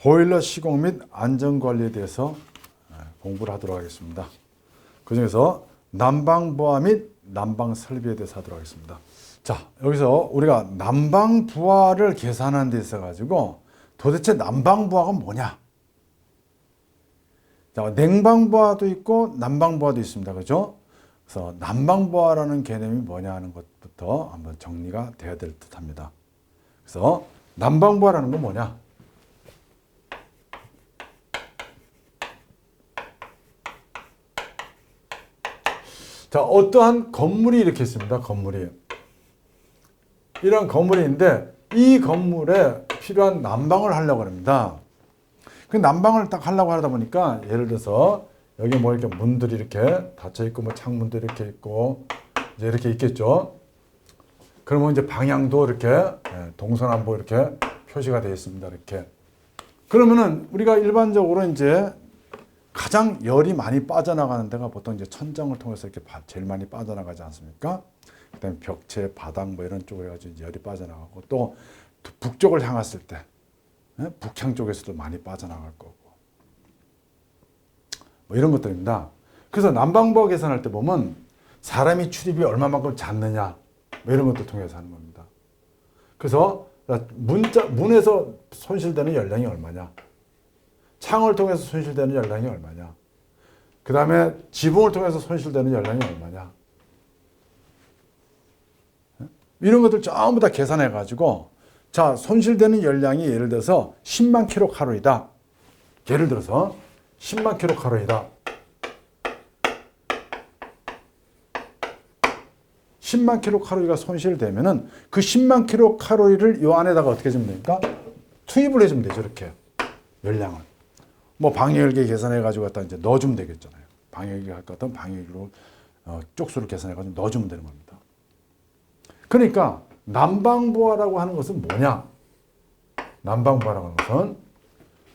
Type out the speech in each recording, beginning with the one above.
보일러 시공 및 안전관리에 대해서 공부를 하도록 하겠습니다. 그 중에서 난방부하 및 난방 설비에 대해서 하도록 하겠습니다. 자, 여기서 우리가 난방부하를 계산하는 데 있어 가지고 도대체 난방부하가 뭐냐? 자, 냉방부하도 있고 난방부하도 있습니다. 그죠? 그래서 난방부하라는 개념이 뭐냐 하는 것부터 한번 정리가 되어야 될 듯 합니다. 그래서 난방부하라는 건 뭐냐? 자, 어떠한 건물이 이렇게 있습니다. 건물이. 이런 건물이 있는데 이 건물에 필요한 난방을 하려고 합니다. 그 난방을 딱 하려고 하다 보니까 예를 들어서 여기 뭐 이렇게 문들이 이렇게 닫혀 있고 뭐 창문도 이렇게 있고 이제 이렇게 있겠죠. 그러면 이제 방향도 이렇게 동서남북 이렇게 표시가 되어 있습니다. 이렇게. 그러면은 우리가 일반적으로 이제 가장 열이 많이 빠져나가는 데가 보통 이제 천장을 통해서 이렇게 제일 많이 빠져나가지 않습니까? 그다음에 벽체, 바닥 뭐 이런 쪽으로 해가지고 이제 열이 빠져나가고 또 북쪽을 향했을 때 북향 쪽에서도 많이 빠져나갈 거고 뭐 이런 것들입니다. 그래서 난방부하 계산할 때 보면 사람이 출입이 얼마만큼 잦느냐 뭐 이런 것들 통해서 하는 겁니다. 그래서 문에서 손실되는 열량이 얼마냐, 창을 통해서 손실되는 열량이 얼마냐, 그 다음에 지붕을 통해서 손실되는 열량이 얼마냐, 이런 것들 전부 다 계산해 가지고 자, 손실되는 열량이 예를 들어서 10만 킬로칼로리다. 예를 들어서 10만 킬로칼로리다. 10만 킬로칼로리가 손실되면은 그 10만 킬로칼로리를 이 안에다가 어떻게 해주면 됩니까? 투입을 해주면 되죠. 이렇게 열량을. 뭐 방열기 계산해 가지고 갖다 이제 넣어주면 되겠잖아요. 방열기 할 것 같으면 방열기로 쪽수를 계산해 가지고 넣어주면 되는 겁니다. 그러니까 난방부하라고 하는 것은 뭐냐? 난방부하라고 하는 것은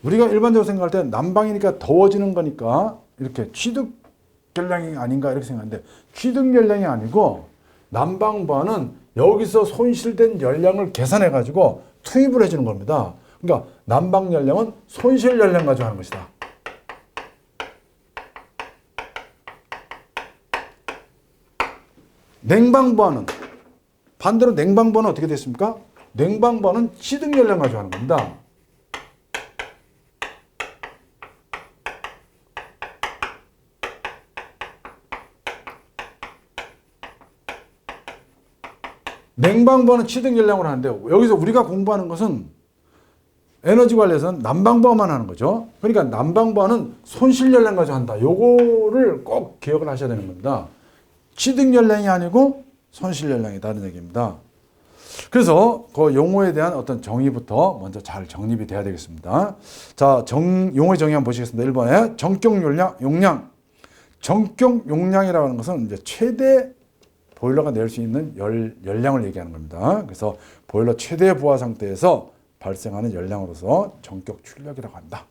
우리가 일반적으로 생각할 때 난방이니까 더워지는 거니까 이렇게 취득 열량이 아닌가 이렇게 생각하는데 취득 열량이 아니고 난방부하는 여기서 손실된 열량을 계산해 가지고 투입을 해주는 겁니다. 그러니까 난방 열량은 손실 열량 가지고 하는 것이다. 냉방부하는 반대로 냉방부하는 어떻게 됐습니까? 냉방부하는 취득 열량 가지고 하는 겁니다. 냉방부하는 취득 열량으로 하는데 여기서 우리가 공부하는 것은 에너지 관리에서는 난방부하만 하는 거죠. 그러니까 난방부하는 손실 열량 가지고 한다. 요거를 꼭 기억을 하셔야 되는 겁니다. 취득 열량이 아니고 손실 열량이다는 얘기입니다. 그래서 그 용어에 대한 어떤 정의부터 먼저 잘 정립이 돼야 되겠습니다. 자, 용어의 정의 한번 보시겠습니다. 1번에 전격 용량. 전격 용량이라고 하는 것은 이제 최대 보일러가 낼 수 있는 열량을 얘기하는 겁니다. 그래서 보일러 최대 부하 상태에서 발생하는 열량으로서 전격 출력이라고 한다.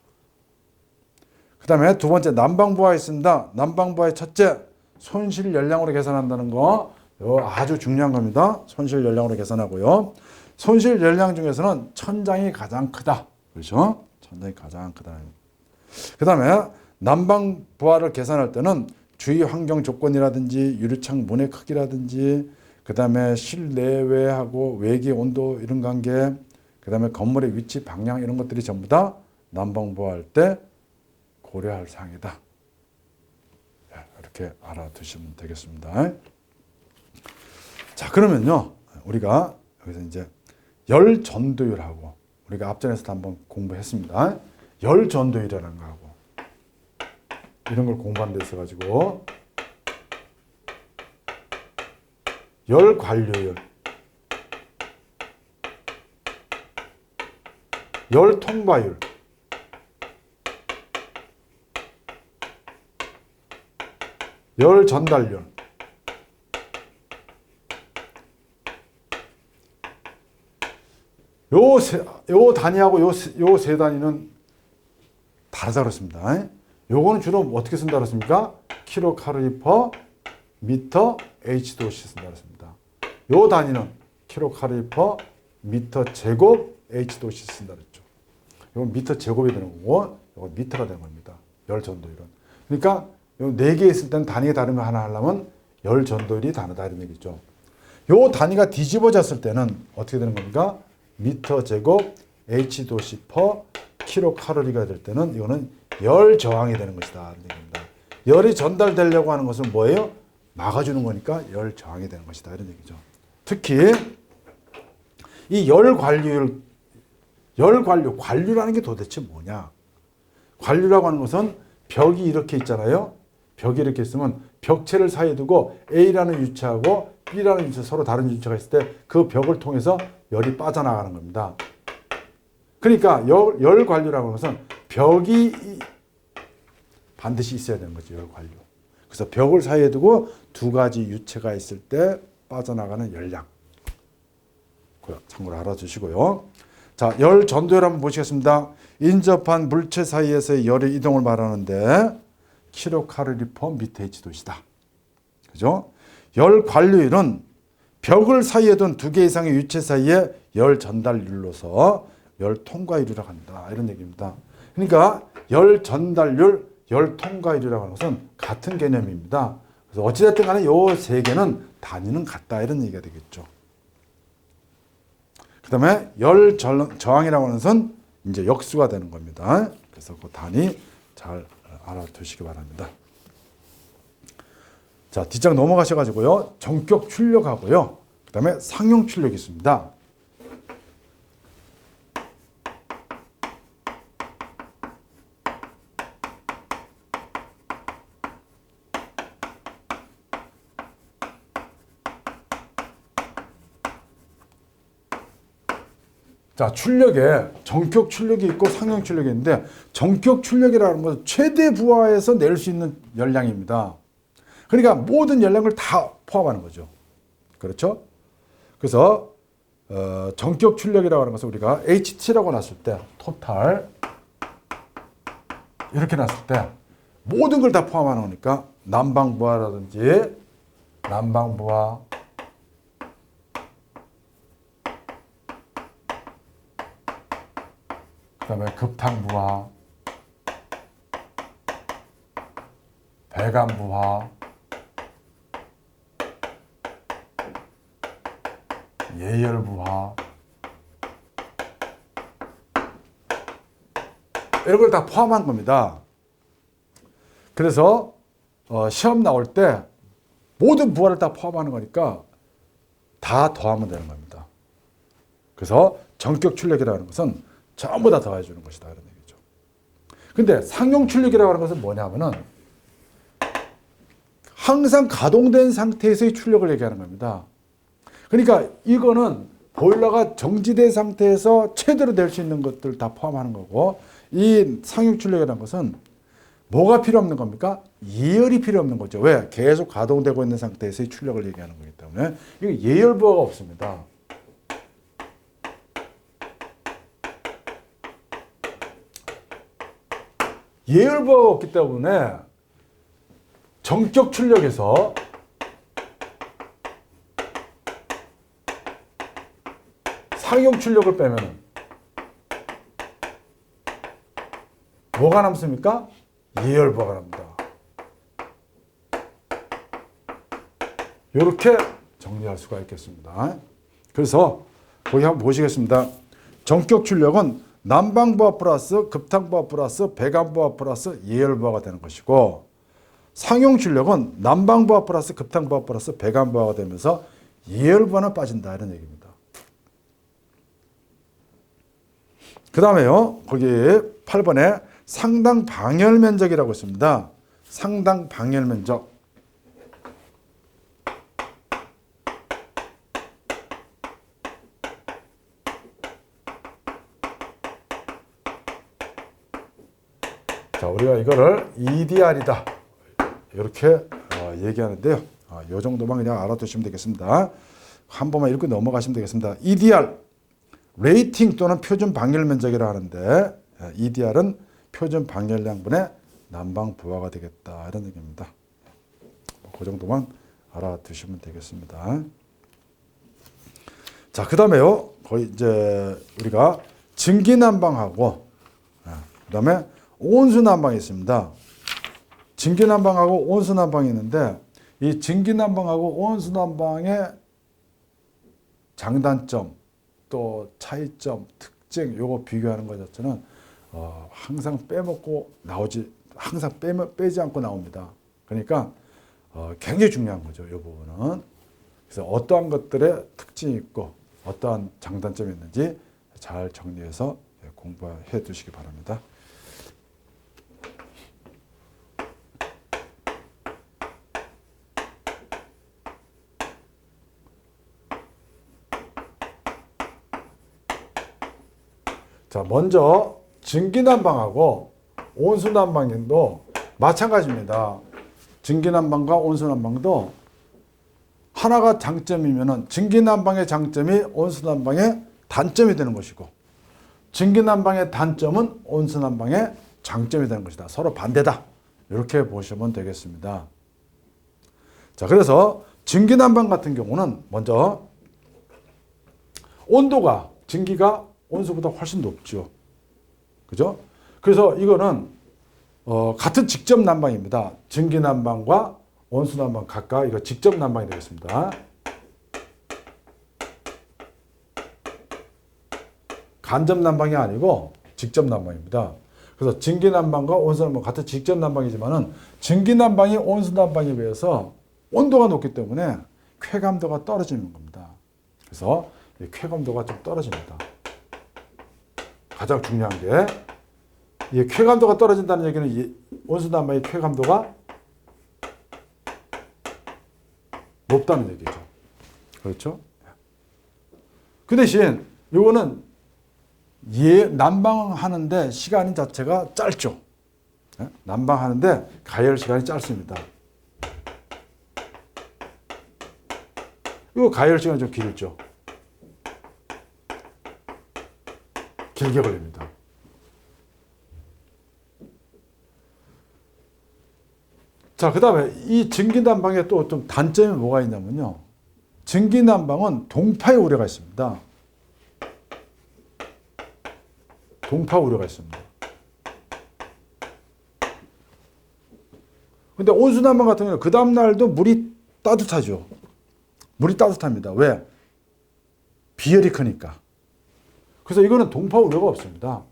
그 다음에 두 번째 난방부하 있습니다. 난방부하의 첫째 손실 열량으로 계산한다는 거 아주 중요한 겁니다. 손실 열량으로 계산하고요. 손실 열량 중에서는 천장이 가장 크다. 그렇죠? 천장이 가장 크다. 그 다음에 난방부하를 계산할 때는 주위 환경 조건이라든지 유리창 문의 크기라든지 그 다음에 실내외하고 외기 온도 이런 관계 그 다음에 건물의 위치 방향 이런 것들이 전부 다 난방부할 때 고려할 사항이다. 이렇게 알아두시면 되겠습니다. 자, 그러면요 우리가 여기서 이제 열 전도율하고 우리가 앞전에서도 한번 공부했습니다. 열 전도율이라는 거하고 이런 걸 공부하는 데 있어 가지고 열 관료율, 열 통과율, 열 전달율, 요 단위하고 요 세 단위는 다르다 그렇습니다. 요거는 주로 어떻게 쓴다 그랬습니까? 킬로칼로리 퍼 미터 H2O 쓴다 그랬습니다. 요 단위는 킬로칼로리 퍼 미터 제곱 H2O 쓴다 그랬죠. 이건 미터 제곱이 되는 거고, 이건 미터가 되는 겁니다. 열 전도율은. 그러니까 요 4개 있을 때는 단위가 다르면 하나 하려면 열 전도율이 다르다 이런 얘기죠. 요 단위가 뒤집어졌을 때는 어떻게 되는 겁니까? 미터 제곱 H도시 퍼 킬로칼로리가 될 때는 이거는 열 저항이 되는 것이다 이런 얘기입니다. 열이 전달되려고 하는 것은 뭐예요? 막아주는 거니까 열 저항이 되는 것이다 이런 얘기죠. 특히 이 관류라는 게 도대체 뭐냐? 관류라고 하는 것은 벽이 이렇게 있잖아요. 벽이 이렇게 있으면 벽체를 사이에 두고 A라는 유체하고 B라는 유체 서로 다른 유체가 있을 때 그 벽을 통해서 열이 빠져나가는 겁니다. 그러니까 열 관류라고 하는 것은 벽이 반드시 있어야 되는 거죠. 열 관류. 그래서 벽을 사이에 두고 두 가지 유체가 있을 때 빠져나가는 열량. 참고로 알아주시고요. 자, 열 전도율 한번 보시겠습니다. 인접한 물체 사이에서의 열의 이동을 말하는데 킬로칼로리 퍼 미터 H도시다. 그죠? 열 관류율은 벽을 사이에 둔 두 개 이상의 유체 사이에 열 전달률로서 열 통과율이라고 한다. 이런 얘기입니다. 그러니까 열 전달률, 열 통과율이라고 하는 것은 같은 개념입니다. 그래서 어찌됐든 간에 요 세 개는 단위는 같다. 이런 얘기가 되겠죠. 그 다음에 열 저항이라고 하는 것은 이제 역수가 되는 겁니다. 그래서 그 단위 잘 알아두시기 바랍니다. 자, 뒷장 넘어가셔가지고요. 전격 출력하고요. 그 다음에 상용 출력이 있습니다. 자, 출력에 전격 출력이 있고 상용 출력이 있는데 전격 출력이라는 것은 최대 부하에서 낼 수 있는 열량입니다. 그러니까 모든 열량을 다 포함하는 거죠. 그렇죠? 그래서 전격 출력이라고 하는 것은 우리가 HT라고 놨을 때 토탈 이렇게 놨을 때 모든 걸 다 포함하는 거니까 난방부하라든지 난방부하 그다음에 급탕부하 배관부하 예열부하 이런 걸 다 포함한 겁니다. 그래서 시험 나올 때 모든 부하를 다 포함하는 거니까 다 더하면 되는 겁니다. 그래서 전격 출력이라는 것은 전부 다 더해 주는 것이다 이런 얘기죠. 근데 상용 출력이라고 하는 것은 뭐냐면은 항상 가동된 상태에서의 출력을 얘기하는 겁니다. 그러니까 이거는 보일러가 정지된 상태에서 최대로 낼 수 있는 것들 다 포함하는 거고, 이 상용 출력이라는 것은 뭐가 필요 없는 겁니까? 예열이 필요 없는 거죠. 왜? 계속 가동되고 있는 상태에서의 출력을 얘기하는 거기 때문에 이거 예열부하가 없습니다. 예열부하가 없기 때문에 전격 출력에서 상용 출력을 빼면 뭐가 남습니까? 예열부하가 납니다. 이렇게 정리할 수가 있겠습니다. 그래서 거기 한번 보시겠습니다. 전격 출력은 난방부하 플러스 급탕부하 플러스 배관부하 플러스 예열부하가 되는 것이고, 상용 출력은 난방부하 플러스 급탕부하 플러스 배관부하가 되면서 예열부하는 빠진다 이런 얘기입니다. 그 다음에요, 거기 8번에 상당 방열 면적이라고 있습니다. 상당 방열 면적. 자, 우리가 이거를 EDR이다 이렇게 얘기하는데요. 이 정도만 그냥 알아두시면 되겠습니다. 한 번만 읽고 넘어가시면 되겠습니다. EDR 레이팅 또는 표준 방열 면적이라 하는데, EDR은 표준 방열량분의 난방 부하가 되겠다 이런 얘기입니다. 그 정도만 알아두시면 되겠습니다. 자, 그 다음에요. 거의 이제 우리가 증기 난방하고 그 다음에 온수난방이 있습니다. 증기난방하고 온수난방이 있는데 이 증기난방하고 온수난방의 장단점 또 차이점, 특징 요거 비교하는 것 자체는 항상 빼먹고 나오지 항상 빼지 않고 나옵니다. 그러니까 굉장히 중요한 거죠. 이 부분은. 그래서 어떠한 것들의 특징이 있고 어떠한 장단점이 있는지 잘 정리해서 공부해 두시기 바랍니다. 자, 먼저 증기난방하고 온수난방도 마찬가지입니다. 증기난방과 온수난방도 하나가 장점이면은 증기난방의 장점이 온수난방의 단점이 되는 것이고 증기난방의 단점은 온수난방의 장점이 되는 것이다. 서로 반대다. 이렇게 보시면 되겠습니다. 자, 그래서 증기난방 같은 경우는 먼저 온도가 증기가 온수보다 훨씬 높죠. 그죠? 그래서 이거는 같은 직접 난방입니다. 증기난방과 온수난방 각각 이거 직접 난방이 되겠습니다. 간접 난방이 아니고 직접 난방입니다. 그래서 증기난방과 온수난방 같은 직접 난방이지만은 증기난방이 온수난방에 비해서 온도가 높기 때문에 쾌감도가 떨어지는 겁니다. 그래서 쾌감도가 좀 떨어집니다. 가장 중요한 게 이 쾌감도가 떨어진다는 얘기는 이 온수난방의 쾌감도가 높다는 얘기죠. 그렇죠? 그 대신 이거는 난방하는데 시간 자체가 짧죠. 난방하는데 가열 시간이 짧습니다. 이거 가열 시간이 좀 길죠. 길게 걸립니다. 자, 그 다음에 이 증기난방에 또 좀 단점이 뭐가 있냐면요. 증기난방은 동파의 우려가 있습니다. 동파 우려가 있습니다. 근데 온수난방 같은 경우는 그 다음날도 물이 따뜻하죠. 물이 따뜻합니다. 왜? 비열이 크니까. 그래서 이거는 동파 우려가 없습니다.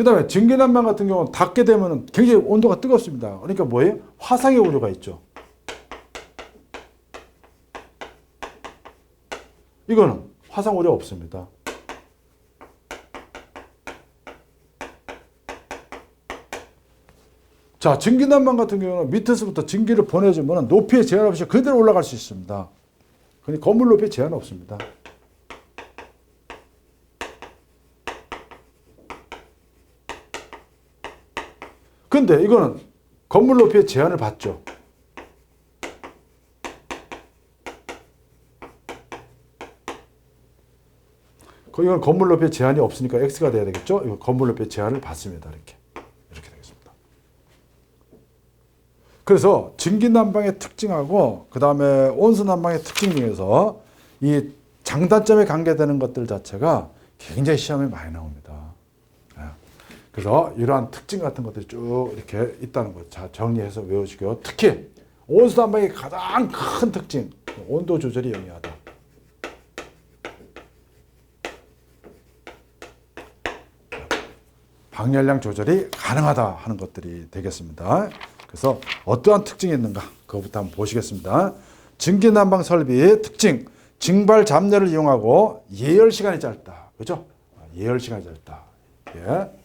그 다음에 증기난방 같은 경우는 닿게 되면 굉장히 온도가 뜨겁습니다. 그러니까 뭐예요? 화상의 우려가 있죠. 이거는 화상 우려 없습니다. 자, 증기난방 같은 경우는 밑에서부터 증기를 보내주면 높이에 제한 없이 그대로 올라갈 수 있습니다. 그러니까 건물 높이에 제한 없습니다. 근데 이거는 건물 높이에 제한을 받죠. 이건 건물 높이에 제한이 없으니까 X가 돼야 되겠죠? 이거 건물 높이에 제한을 받습니다. 이렇게 되겠습니다. 그래서 증기난방의 특징하고 그 다음에 온수난방의 특징 중에서 이 장단점에 관계되는 것들 자체가 굉장히 시험에 많이 나옵니다. 그래서 이러한 특징 같은 것들이 쭉 이렇게 있다는 것 잘 정리해서 외우시고요. 특히 온수난방의 가장 큰 특징, 온도 조절이 영리하다. 방열량 조절이 가능하다 하는 것들이 되겠습니다. 그래서 어떠한 특징이 있는가 그것부터 한번 보시겠습니다. 증기난방 설비의 특징, 증발 잡내를 이용하고 예열 시간이 짧다. 그죠? 예열 시간이 짧다. 예.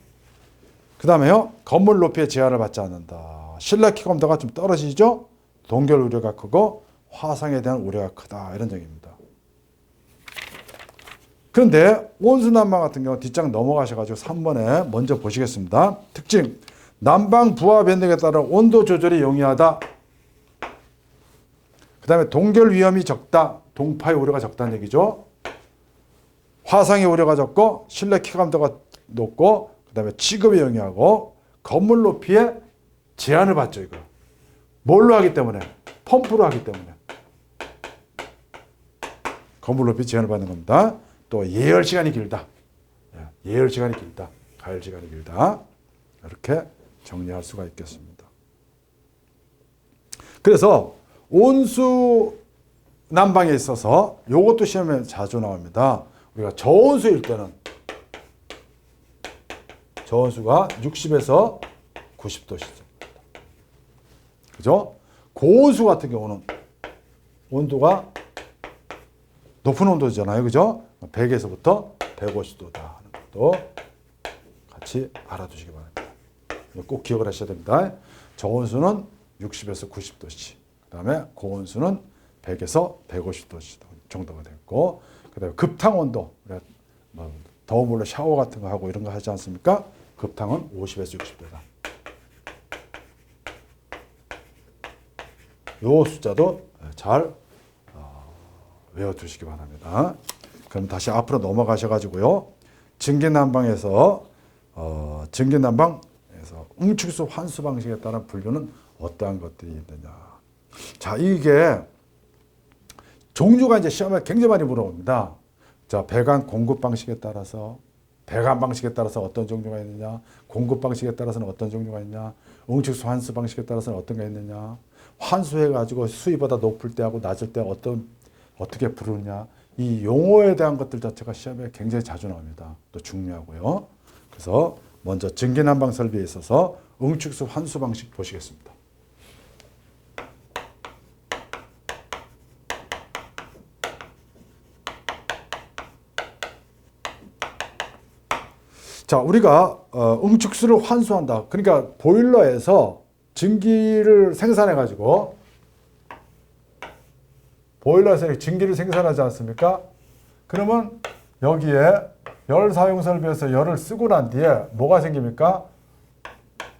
그 다음에요. 건물 높이에 제한을 받지 않는다. 실내 쾌감도가 좀 떨어지죠? 동결 우려가 크고 화상에 대한 우려가 크다. 이런 점입니다. 그런데 온수난방 같은 경우 뒷장 넘어가셔가지고 3번에 먼저 보시겠습니다. 특징, 난방 부하 변동에 따라 온도 조절이 용이하다. 그 다음에 동결 위험이 적다. 동파의 우려가 적다는 얘기죠. 화상의 우려가 적고 실내 쾌감도가 높고 그 다음에 취급이 용이하고 건물 높이에 제한을 받죠. 이거 뭘로 하기 때문에? 펌프로 하기 때문에 건물 높이 제한을 받는 겁니다. 또 또 예열 시간이 길다. 예열 시간이 길다. 가열 시간이 길다. 이렇게 정리할 수가 있겠습니다. 그래서 온수 난방에 있어서 이것도 시험에 자주 나옵니다. 우리가 저온수일 때는 저온수가 60에서 90도시죠. 그죠? 고온수 같은 경우는 온도가 높은 온도잖아요. 그죠? 100에서부터 150도다 하는 것도 같이 알아두시기 바랍니다. 꼭 기억을 하셔야 됩니다. 저온수는 60에서 90도씨. 그 다음에 고온수는 100에서 150도씨 정도가 됐고, 그 다음에 급탕 온도. 뭐 더운 물로 샤워 같은 거 하고 이런 거 하지 않습니까? 급탕은 50에서 60도다. 요 숫자도 잘 외워두시기 바랍니다. 그럼 다시 앞으로 넘어가셔가지고요. 증기난방에서 응축수 환수 방식에 따른 분류는 어떠한 것들이 있느냐. 자, 이게 종류가 이제 시험에 굉장히 많이 물어봅니다. 자, 배관 공급 방식에 따라서, 배관 방식에 따라서 어떤 종류가 있느냐, 공급 방식에 따라서는 어떤 종류가 있냐, 응축수 환수 방식에 따라서는 어떤 게 있느냐, 환수해가지고 수위보다 높을 때하고 낮을 때 어떻게 부르냐, 이 용어에 대한 것들 자체가 시험에 굉장히 자주 나옵니다. 또 중요하고요. 그래서 먼저 증기난방 설비에 있어서 응축수 환수 방식 보시겠습니다. 자, 우리가 응축수를 환수한다. 그러니까 보일러에서 증기를 생산해가지고 보일러에서 증기를 생산하지 않습니까? 그러면 여기에 열 사용 설비에서 열을 쓰고 난 뒤에 뭐가 생깁니까?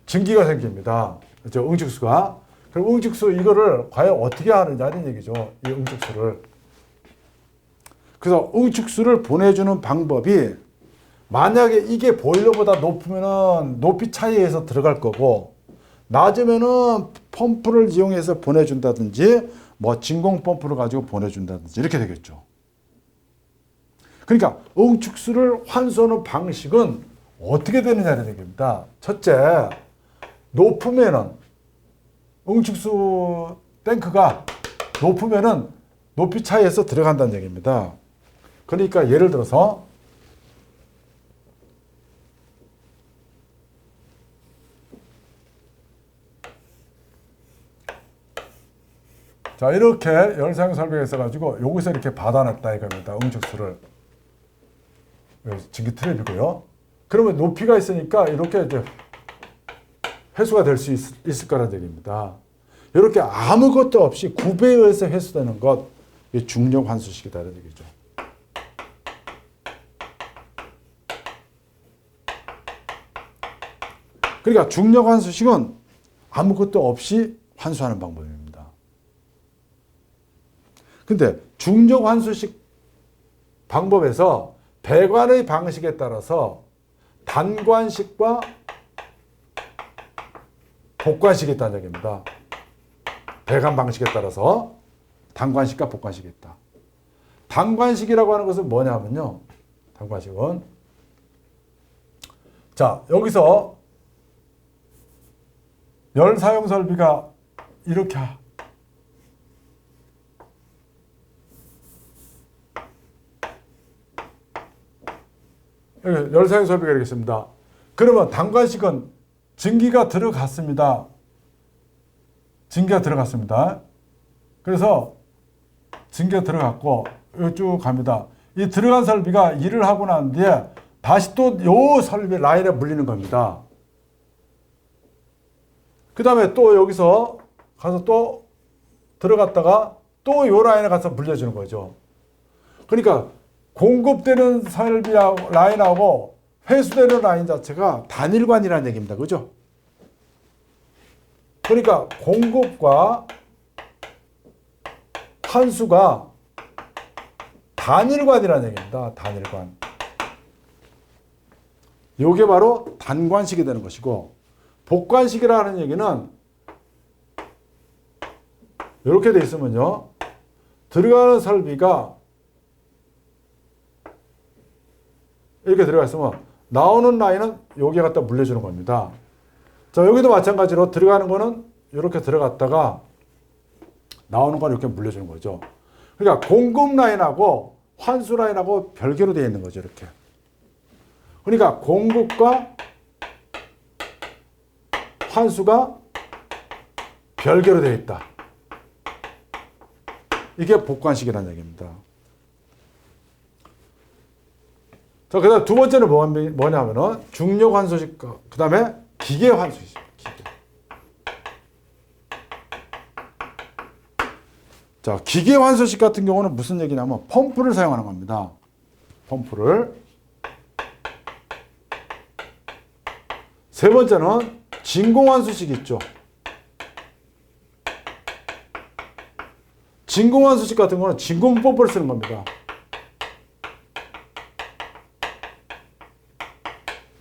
증기가 생깁니다. 그렇죠? 응축수가. 그럼 응축수 이거를 과연 어떻게 하느냐는 얘기죠. 이 응축수를. 그래서 응축수를 보내주는 방법이 만약에 이게 보일러보다 높으면은 높이 차이에서 들어갈 거고, 낮으면은 펌프를 이용해서 보내준다든지 뭐 진공 펌프를 가지고 보내준다든지 이렇게 되겠죠. 그러니까 응축수를 환수하는 방식은 어떻게 되느냐는 얘기입니다. 첫째, 높으면은 응축수 탱크가 높으면은 높이 차이에서 들어간다는 얘기입니다. 그러니까 예를 들어서 자, 이렇게 열사용 설비가 있어가지고 여기서 이렇게 받아냈다 이겁니다. 응축수를. 증기 트랩이고요. 그러면 높이가 있으니까 이렇게 이제 회수가 될 수 있을 거라는 얘기입니다. 이렇게 아무것도 없이 굽에 의해서 회수되는 것, 이게 중력 환수식이다라는 얘기죠. 그러니까 중력 환수식은 아무것도 없이 환수하는 방법입니다. 근데 중력 환수식 방법에서 배관의 방식에 따라서 단관식과 복관식이 있다는 얘기입니다. 배관 방식에 따라서 단관식과 복관식이 있다. 단관식이라고 하는 것은 뭐냐면요. 단관식은 자, 여기서 열 사용 설비가 이렇게 열 사용 설비가 이렇게 있습니다. 그러면 단관식은 증기가 들어갔습니다. 증기가 들어갔습니다. 그래서 증기가 들어갔고 쭉 갑니다. 이 들어간 설비가 일을 하고 난 뒤에 다시 또 요 설비 라인에 물리는 겁니다. 그 다음에 또 여기서 가서 또 들어갔다가 또 요 라인에 가서 물려주는 거죠. 그러니까 공급되는 설비하고 라인하고 회수되는 라인 자체가 단일관이라는 얘기입니다. 그죠? 그러니까 공급과 환수가 단일관이라는 얘기입니다. 단일관. 이게 바로 단관식이 되는 것이고, 복관식이라는 얘기는 이렇게 돼 있으면요. 들어가는 설비가 이렇게 들어가 있으면 나오는 라인은 여기에 갖다 물려주는 겁니다. 자, 여기도 마찬가지로 들어가는 거는 이렇게 들어갔다가 나오는 건 이렇게 물려주는 거죠. 그러니까 공급 라인하고 환수 라인하고 별개로 되어 있는 거죠. 이렇게. 그러니까 공급과 환수가 별개로 되어 있다. 이게 복관식이라는 얘기입니다. 자, 그 다음 두 번째는 뭐냐면은 중력 환수식, 그 다음에 기계 환수식. 자, 기계 환수식 같은 경우는 무슨 얘기냐면 펌프를 사용하는 겁니다. 펌프를. 세 번째는 진공 환수식 있죠. 진공 환수식 같은 경우는 진공 펌프를 쓰는 겁니다.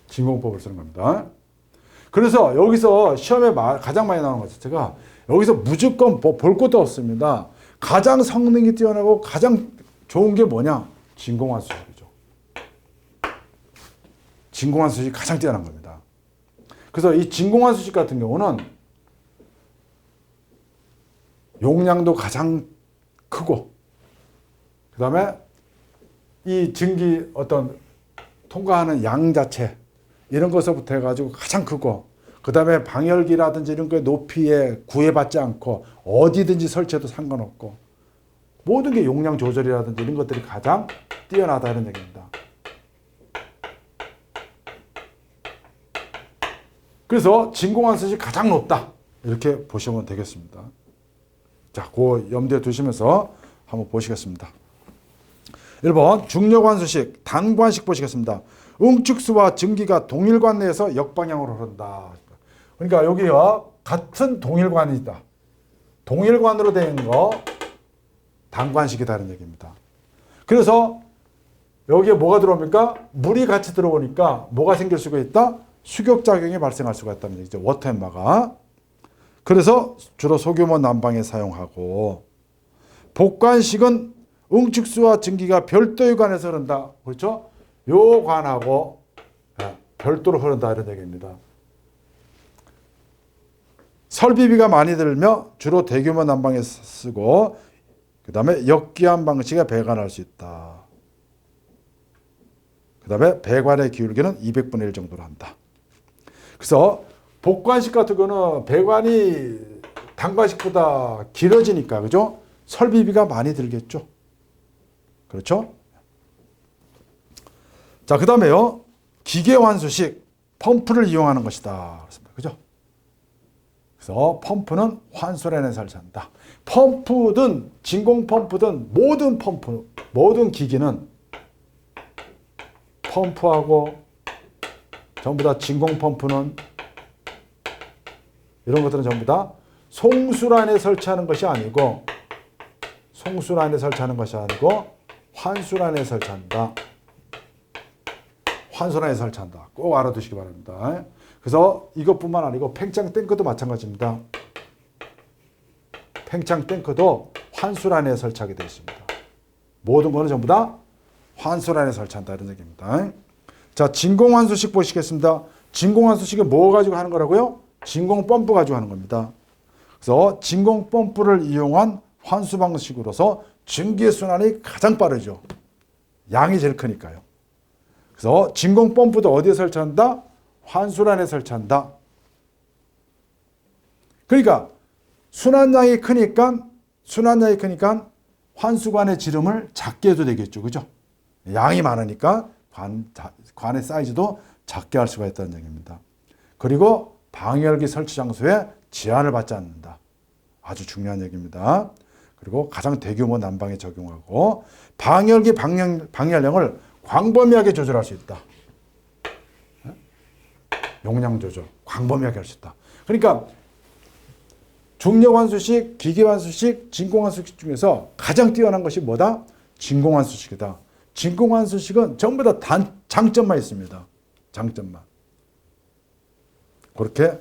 진공 펌프를 쓰는 겁니다. 그래서 여기서 시험에 가장 많이 나오는 것 자체가 여기서 무조건 볼 것도 없습니다. 가장 성능이 뛰어나고 가장 좋은 게 뭐냐? 진공환수식이죠. 진공환수식이 가장 뛰어난 겁니다. 그래서 이 진공환수식 같은 경우는 용량도 가장 크고, 그 다음에 이 증기 어떤 통과하는 양 자체, 이런 것부터 해가지고 가장 크고, 그 다음에 방열기라든지 이런 거에 높이에 구애받지 않고 어디든지 설치해도 상관없고, 모든 게 용량 조절이라든지 이런 것들이 가장 뛰어나다 이런 얘기입니다. 그래서 진공환수식이 가장 높다 이렇게 보시면 되겠습니다. 자, 그 염두에 두시면서 한번 보시겠습니다. 1번 중력환수식 단관식 보시겠습니다. 응축수와 증기가 동일관 내에서 역방향으로 흐른다. 그러니까 여기와 같은 동일관이다. 동일관으로 된 거 단관식이다는 얘기입니다. 그래서 여기에 뭐가 들어옵니까? 물이 같이 들어오니까 뭐가 생길 수가 있다? 수격작용이 발생할 수가 있다는 얘기죠. 워터엠마가. 그래서 주로 소규모 난방에 사용하고, 복관식은 응축수와 증기가 별도의 관에서 흐른다. 그렇죠? 요 관하고 별도로 흐른다 이런 얘기입니다. 설비비가 많이 들며 주로 대규모 난방에 쓰고, 그 다음에 역기한 방식에 배관할 수 있다. 그 다음에 배관의 기울기는 200분의 1 정도로 한다. 그래서 복관식 같은 거는 배관이 단관식보다 길어지니까, 그죠? 설비비가 많이 들겠죠. 그렇죠? 자, 그 다음에요. 기계환수식, 펌프를 이용하는 것이다. 그죠? 그래서 펌프는 환수라인에 설치한다. 펌프든 진공 펌프든 모든 펌프, 모든 기기는 펌프하고 전부 다 진공 펌프는 이런 것들은 전부 다 송수라인에 설치하는 것이 아니고, 송수라인에 설치하는 것이 아니고 환수라인에 설치한다. 환수라인에 설치한다. 꼭 알아두시기 바랍니다. 그래서 이것뿐만 아니고 팽창 탱크도 마찬가지입니다. 팽창 탱크도 환수라인에 설치하게 되어 있습니다. 모든 거는 전부 다 환수라인에 설치한다 이런 얘기입니다. 자, 진공환수식 보시겠습니다. 진공환수식은 뭐 가지고 하는 거라고요? 진공 펌프 가지고 하는 겁니다. 그래서 진공 펌프를 이용한 환수 방식으로서 증기의 순환이 가장 빠르죠. 양이 제일 크니까요. 그래서 진공 펌프도 어디에 설치한다? 환수란에 설치한다. 그러니까 순환량이 크니까 환수관의 지름을 작게 해도 되겠죠. 그죠? 양이 많으니까 관의 사이즈도 작게 할 수가 있다는 얘기입니다. 그리고 방열기 설치 장소에 제한을 받지 않는다. 아주 중요한 얘기입니다. 그리고 가장 대규모 난방에 적용하고, 방열기 방열량을 광범위하게 조절할 수 있다. 용량 조절, 광범위하게 할 수 있다. 그러니까 중력환수식, 기계환수식, 진공환수식 중에서 가장 뛰어난 것이 뭐다? 진공환수식이다. 진공환수식은 전부 다 장점만 있습니다. 장점만. 그렇게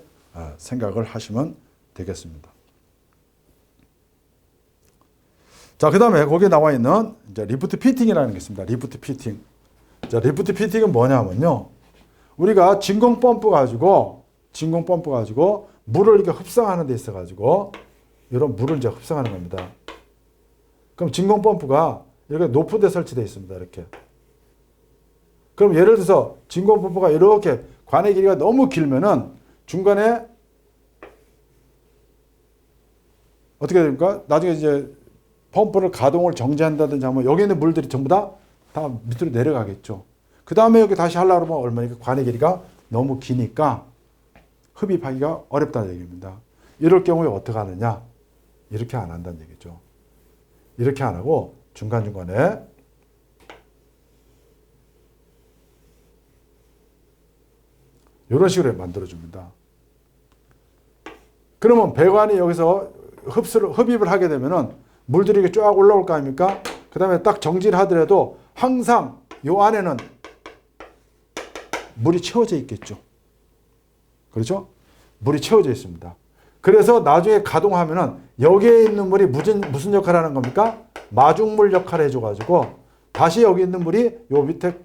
생각을 하시면 되겠습니다. 자, 그 다음에 거기에 나와 있는 이제 리프트 피팅이라는 게 있습니다. 리프트 피팅. 자, 리프트 피팅은 뭐냐면요. 우리가 진공 펌프 가지고 물을 이렇게 흡성하는 데 있어 가지고 이런 물을 이제 흡성하는 겁니다. 그럼 진공 펌프가 이렇게 높은 데 설치되어 있습니다. 이렇게. 그럼 예를 들어서 진공 펌프가 이렇게 관의 길이가 너무 길면은 중간에 어떻게 됩니까? 나중에 이제 펌프를 가동을 정지한다든지 하면 여기 있는 물들이 전부 다 밑으로 내려가겠죠. 그 다음에 여기 다시 하려고 하면 얼마니까 관의 길이가 너무 기니까 흡입하기가 어렵다는 얘기입니다. 이럴 경우에 어떻게 하느냐? 이렇게 안 한다는 얘기죠. 이렇게 안 하고 중간중간에 이런 식으로 만들어줍니다. 그러면 배관이 여기서 흡입을 하게 되면은 물들이 이렇게 쫙 올라올 거 아닙니까? 그 다음에 딱 정지를 하더라도 항상 요 안에는 물이 채워져 있겠죠. 그렇죠? 물이 채워져 있습니다. 그래서 나중에 가동하면은 여기에 있는 물이 무슨 역할을 하는 겁니까? 마중물 역할을 해줘가지고 다시 여기 있는 물이 요 밑에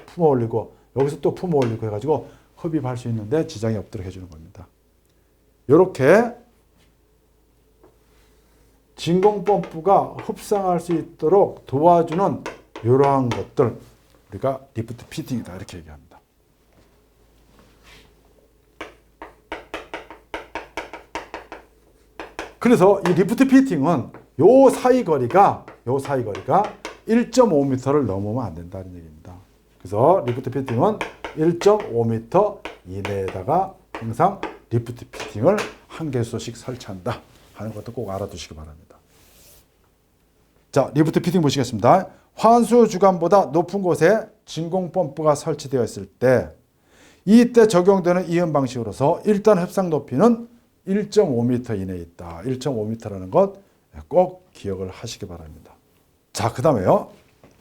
품어 올리고 여기서 또 품어 올리고 해가지고 흡입할 수 있는데 지장이 없도록 해주는 겁니다. 이렇게 진공 펌프가 흡상할 수 있도록 도와주는 이러한 것들 우리가 리프트 피팅이다 이렇게 얘기합니다. 그래서 이 리프트 피팅은 요 사이 거리가 1.5m를 넘으면 안 된다는 얘기입니다. 그래서 리프트 피팅은 1.5m 이내에다가 항상 리프트 피팅을 한 개소씩 설치한다 하는 것도 꼭 알아두시기 바랍니다. 자, 리프트 피팅 보시겠습니다. 환수 주관보다 높은 곳에 진공 펌프가 설치되어 있을 때 이때 적용되는 이은 방식으로서 일단 흡상 높이는 1.5m 이내에 있다. 1.5m라는 것 꼭 기억을 하시기 바랍니다. 자, 그 다음에요.